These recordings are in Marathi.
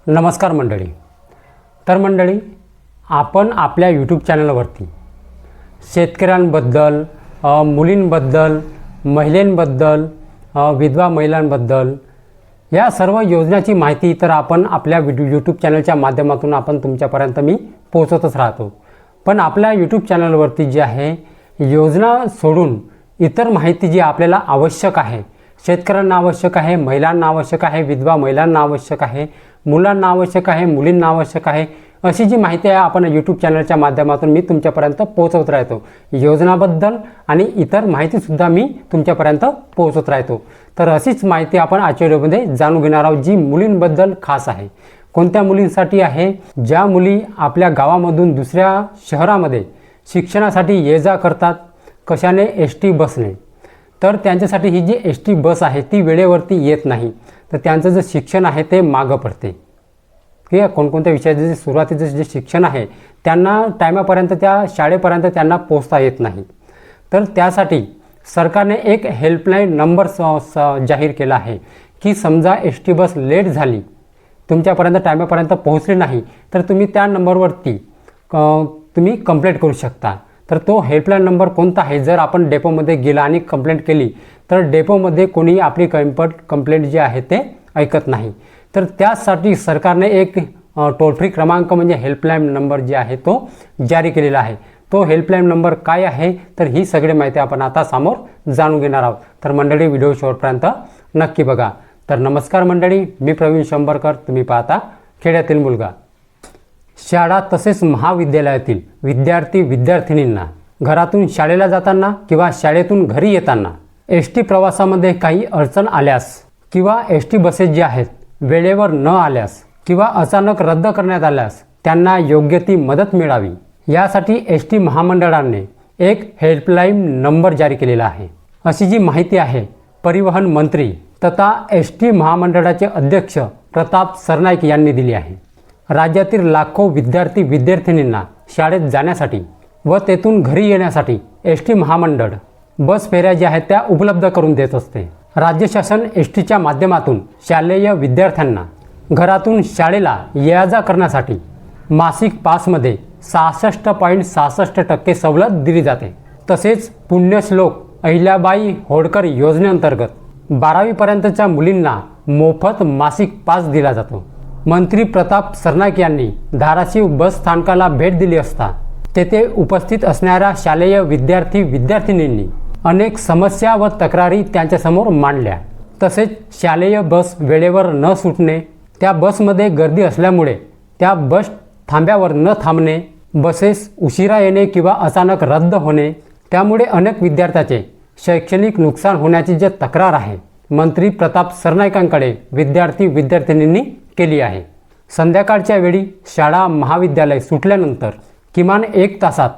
नमस्कार मंडळी. तर मंडळी, आपण आपल्या यूट्यूब चॅनलवरती शेतकऱ्यांबद्दल, मुलींबद्दल, महिलांबद्दल, विधवा महिलांबद्दल या सर्व योजनाची माहिती तर आपण आपल्या यूट्यूब चॅनलच्या माध्यमातून आपण तुमच्यापर्यंत मी पोहोचवतच राहतो. पण आपल्या यूट्यूब चॅनलवरती जी आहे योजना सोडून इतर माहिती जी आपल्याला आवश्यक आहे, शेतकऱ्यांना आवश्यक आहे, महिलांना आवश्यक आहे, विधवा महिलांना आवश्यक आहे, मुलांना आवश्यक आहे, मुलींना आवश्यक आहे, अशी जी माहिती आहे आपण यूट्यूब चॅनलच्या माध्यमातून मी तुमच्यापर्यंत पोहोचवत राहतो. योजनाबद्दल आणि इतर माहितीसुद्धा मी तुमच्यापर्यंत पोहोचवत राहतो. तर अशीच माहिती आपण आजच्या व्हिडिओमध्ये जाणून घेणार आहोत, जी मुलींबद्दल खास आहे. कोणत्या मुलींसाठी आहे? ज्या मुली आपल्या गावामधून दुसऱ्या शहरामध्ये शिक्षणासाठी ये जा करतात, कशाने? एस टी बसने. तर त्यांच्यासाठी ही जी एस टी बस आहे ती वेळेवरती येत नाही, तर त्यांचं जे शिक्षण आहे ते मागं पडते. ठीक आहे. कोणकोणत्या विषयाचे जे सुरुवातीचं जे शिक्षण आहे त्यांना टायमापर्यंत त्या शाळेपर्यंत त्यांना पोहोचता येत नाही. तर त्यासाठी सरकारने एक हेल्पलाईन नंबर जाहीर केला आहे की समजा एस टी बस लेट झाली, तुमच्यापर्यंत टायमापर्यंत पोहोचली नाही, तर तुम्ही त्या नंबरवरती तुम्ही कंप्लेंट करू शकता. तर तो हेल्पलाईन नंबर कोणता आहे? जर आपण डेपोमध्ये गेला आणि कंप्लेंट केली तर डेपोमध्ये कोणी आपली कंप्लेंट जी आहे ते ऐकत नाही. तर त्यासाठी सरकारने एक टोल फ्री क्रमांक म्हणजे हेल्पलाईन नंबर जे आहे तो जारी केलेला आहे. तो हेल्पलाईन नंबर काय आहे? तर ही सगळी माहिती आपण आता समोर जाणून घेणार आहोत. तर मंडळी, व्हिडिओ शेवटपर्यंत नक्की बघा. तर नमस्कार मंडळी, मी प्रवीण शंभरकर. तुम्ही पाहता खेड्यातील मुलगा. शाळा तसेच महाविद्यालयातील विद्यार्थिनींना घरातून शाळेला जाताना किंवा शाळेतून घरी येताना एस टी प्रवासामध्ये काही अडचण आल्यास किंवा एस टी बसेस जे आहेत वेळेवर न आल्यास किंवा अचानक रद्द करण्यात आल्यास त्यांना योग्य ती मदत मिळावी, यासाठी एस टी महामंडळाने एक हेल्पलाईन नंबर जारी केलेला आहे. अशी जी माहिती आहे परिवहन मंत्री तथा एस टी महामंडळाचे अध्यक्ष प्रताप सरनाईक यांनी दिली आहे. राज्यातील लाखो विद्यार्थिनींना शाळेत जाण्यासाठी व तेथून घरी येण्यासाठी एस टी महामंडळ बस फेऱ्या ज्या आहेत त्या उपलब्ध करून देत असते. राज्य शासन एस टीच्या माध्यमातून शालेय विद्यार्थ्यांना घरातून शाळेला ये जा करण्यासाठी मासिक पासमध्ये 66.66% सवलत दिली जाते. तसेच पुण्यश्लोक अहिल्याबाई होळकर योजनेअंतर्गत 12वीपर्यंतच्या मुलींना मोफत मासिक पास दिला जातो. मंत्री प्रताप सरनाईक यांनी धाराशिव बस स्थानकाला भेट दिली असता तेथे उपस्थित असणाऱ्या शालेय विद्यार्थिनींनी अनेक समस्या व तक्रारी त्यांच्यासमोर मांडल्या. तसेच शालेय बस वेळेवर न सुटणे, त्या बसमध्ये गर्दी असल्यामुळे त्या बस थांब्यावर न थांबणे, बसेस उशिरा येणे किंवा अचानक रद्द होणे, त्यामुळे अनेक विद्यार्थ्याचे शैक्षणिक नुकसान होण्याची जे तक्रार आहे मंत्री प्रताप सरनाईकांकडे विद्यार्थिनींनी केली आहे. संध्याकाळच्या वेळी शाळा महाविद्यालय सुटल्यानंतर किमान 1 तासात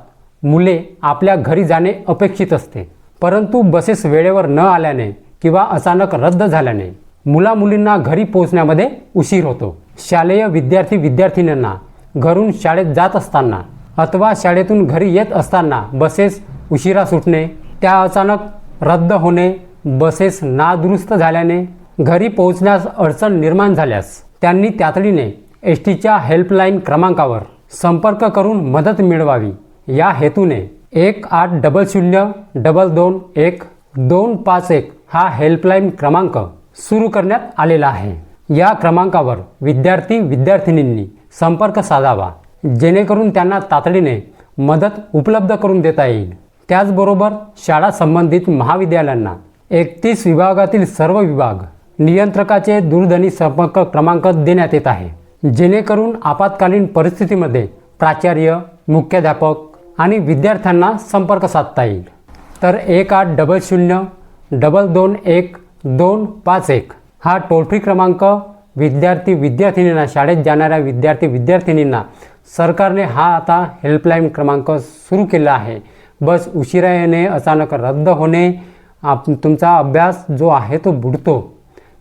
मुले आपल्या घरी जाणे अपेक्षित असते. परंतु बसेस वेळेवर न आल्याने किंवा अचानक रद्द झाल्याने मुलींना घरी पोहोचण्यामध्ये उशीर होतो. शालेय विद्यार्थिनींना घरून शाळेत जात असताना अथवा शाळेतून घरी येत असताना बसेस उशिरा सुटणे, त्या अचानक रद्द होणे, बसेस नादुरुस्त झाल्याने घरी पोहोचण्यास अडचण निर्माण झाल्यास त्यांनी तातडीने एस टीच्या हेल्पलाईन क्रमांकावर संपर्क करून मदत मिळवावी, या हेतूने 1800221251 हा हेल्पलाईन क्रमांक सुरू करण्यात आलेला आहे. या क्रमांकावर विद्यार्थिनींनी संपर्क साधावा, जेणेकरून त्यांना तातडीने मदत उपलब्ध करून देता येईल. त्याचबरोबर शाळा संबंधित महाविद्यालयांना 31 विभागातील सर्व विभाग नियंत्रकाचे दूरध्वनी संपर्क क्रमांक देण्यात येत आहे, जेणेकरून आपत्कालीन परिस्थितीमध्ये प्राचार्य, मुख्याध्यापक आणि विद्यार्थ्यांना संपर्क साधता येईल. तर 1800221251 हा टोल फ्री क्रमांक विद्यार्थिनींना, शाळेत जाणाऱ्या विद्यार्थिनींना सरकारने हा आता हेल्पलाईन क्रमांक सुरू केला आहे. बस उशिरा येणे, अचानक रद्द होणे, तुमचा अभ्यास जो आहे तो बुडतो,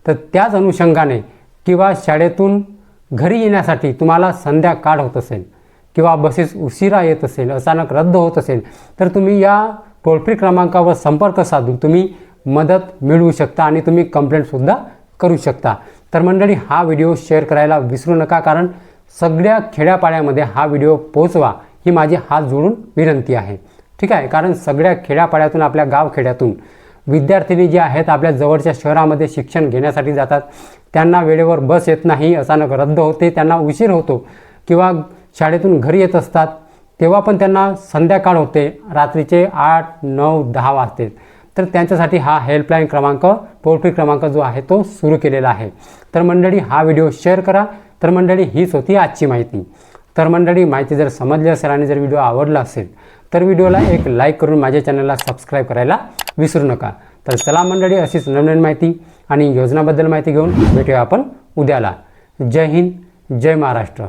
तर त्याच अनुषंगाने किंवा शाळेतून घरी येण्यासाठी तुम्हाला संध्याकाळ होत असेल किंवा बसेस उशिरा येत असेल, अचानक रद्द होत असेल, तर तुम्ही या टोल फ्री क्रमांकावर संपर्क साधून तुम्ही मदत मिळवू शकता आणि तुम्ही कंप्लेंटसुद्धा करू शकता. तर मंडळी, हा व्हिडिओ शेअर करायला विसरू नका, कारण सगळ्या खेड्यापाड्यामध्ये हा व्हिडिओ पोहोचवा ही माझी हात जोडून विनंती आहे. ठीक आहे, कारण सगळ्या खेड्यापाड्यातून, आपल्या गावखेड्यातून विद्यार्थिनी जे आहेत आपल्या जवळच्या शहरामध्ये शिक्षण घेण्यासाठी जातात. त्यांना वेळेवर बस येत नाही, अचानक रद्द होते, त्यांना उशीर होतो किंवा शाळेतून घरी येत असतात तेव्हा पण त्यांना संध्याकाळ होते, रात्रीचे 8, 9, 10 वाजते. तर त्यांच्यासाठी हा हेल्पलाईन क्रमांक, टोल फ्री क्रमांक जो आहे तो सुरू केलेला आहे. तर मंडळी, हा व्हिडिओ शेअर करा. तर मंडळी, हीच होती आजची माहिती. तर मंडळी, माहिती जर समजली असेल आणि जर व्हिडिओ आवडला असेल तर व्हिडिओला एक लाईक करून माझ्या चॅनलला सबस्क्राईब करायला विसरू नका. तर चला मंडळी, अशीच नवीन माहिती आणि योजनाबद्दल माहिती घेऊन भेटूया आपण उद्याला. जय हिंद, जय महाराष्ट्र.